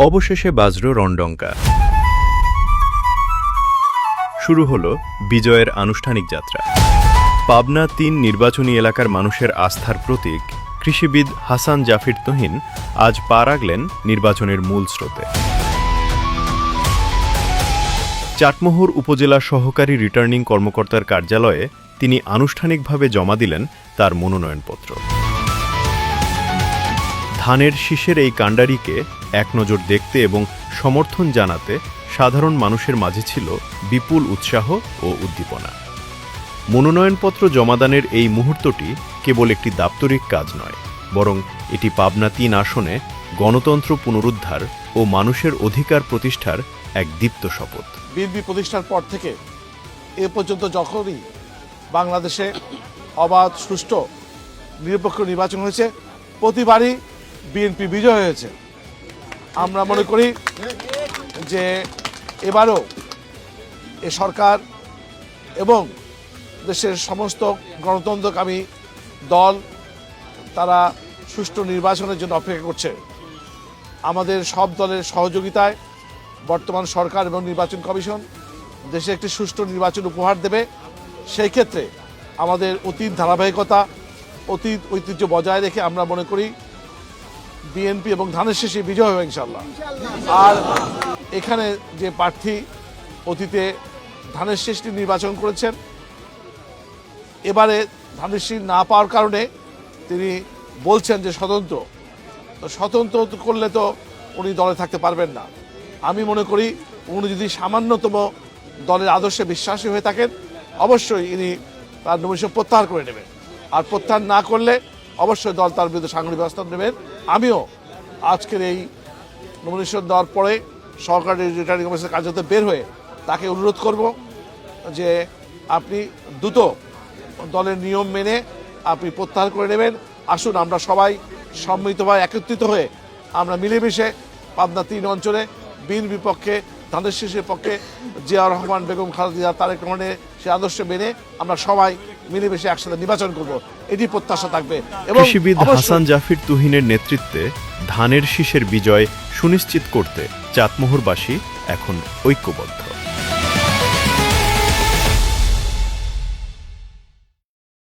অবশেষে বাজল রণডঙ্কা। শুরু হলো বিজয়ের আনুষ্ঠানিক যাত্রা। পাবনা ৩ নির্বাচনী এলাকার মানুষের আস্থার প্রতীক কৃষিবিদ হাসান জাফির তুহিন আজ পা রাখলেন নির্বাচনের মূল স্রোতে। চাটমোহর উপজেলা সহকারী রিটার্নিং কর্মকর্তার কার্যালয়ে তিনি আনুষ্ঠানিকভাবে জমা দিলেন তার মনোনয়নপত্র। ধানের শীষের এই কাণ্ডারিকে এক নজর দেখতে এবং সমর্থন জানাতে সাধারণ মানুষের মাঝে ছিল বিপুল উৎসাহ ও উদ্দীপনা। মনোনয়নপত্র জমাদানের এই মুহূর্তটি কেবল একটি দাপ্তরিক কাজ নয়, বরং এটি পাবনা ৩ আসনে গণতন্ত্র পুনরুদ্ধার ও মানুষের অধিকার প্রতিষ্ঠার এক দীপ্ত শপথ। বিএনপি প্রতিষ্ঠার পর থেকে এ পর্যন্ত যখনই বাংলাদেশে অবাধ, সুষ্ঠু, নিরপেক্ষ নির্বাচন হয়েছে, প্রতিবারই বিএনপি বিজয় হয়েছে। আমরা মনে করি যে এবারও এ সরকার এবং দেশের সমস্ত গণতন্ত্রকামী দল তারা সুষ্ঠু নির্বাচনের জন্য অপেক্ষা করছে। আমাদের সব দলের সহযোগিতায় বর্তমান সরকার এবং নির্বাচন কমিশন দেশে একটি সুষ্ঠু নির্বাচন উপহার দেবে। সেই ক্ষেত্রে আমাদের অতীত ধারাবাহিকতা, অতীত ঐতিহ্য বজায় রেখে আমরা মনে করি বিএনপি এবং ধানের শীষে বিজয় হবে ইনশাল্লাহ। আর এখানে যে প্রার্থী অতীতে ধানের শীষটি নির্বাচন করেছেন, এবারে ধানের শীষ না পাওয়ার কারণে তিনি বলছেন যে স্বতন্ত্র। তো স্বতন্ত্র করলে তো উনি দলে থাকতে পারবেন না। আমি মনে করি উনি যদি সামান্যতম দলের আদর্শে বিশ্বাসী হয়ে থাকেন, অবশ্যই ইনি তার নমিনেশন প্রত্যাহার করে নেবেন। আর প্রত্যাহার না করলে অবশ্যই দল তার বিরুদ্ধে সাংগঠনিক ব্যবস্থা নেবেন। আমিও আজকের এই নমিনেশন দেওয়ার পরে সরকারি রিটার্নিং অফিসার কার্যালয়তে বের হয়ে তাকে অনুরোধ করব যে আপনি দ্রুত দলের নিয়ম মেনে আপনি প্রত্যাহার করে নেবেন। আসুন আমরা সবাই সম্মিলিতভাবে একত্রিত হয়ে আমরা মিলেমিশে পাবনা ৩ অঞ্চলে বিএনপির পক্ষে, ধানের শীষের পক্ষে জিয়াউর রহমান, বেগম খালেদা, তারেক রহমানের সে আদর্শ মেনে আমরা সবাই মিলেমিশে একসাথে নির্বাচন করব, এটি প্রত্যাশা থাকবে। কৃষিবিদ হাসান জাফির তুহিনের নেতৃত্বে ধানের শীষের বিজয় সুনিশ্চিত করতে চাটমোহরবাসী এখন ঐক্যবদ্ধ।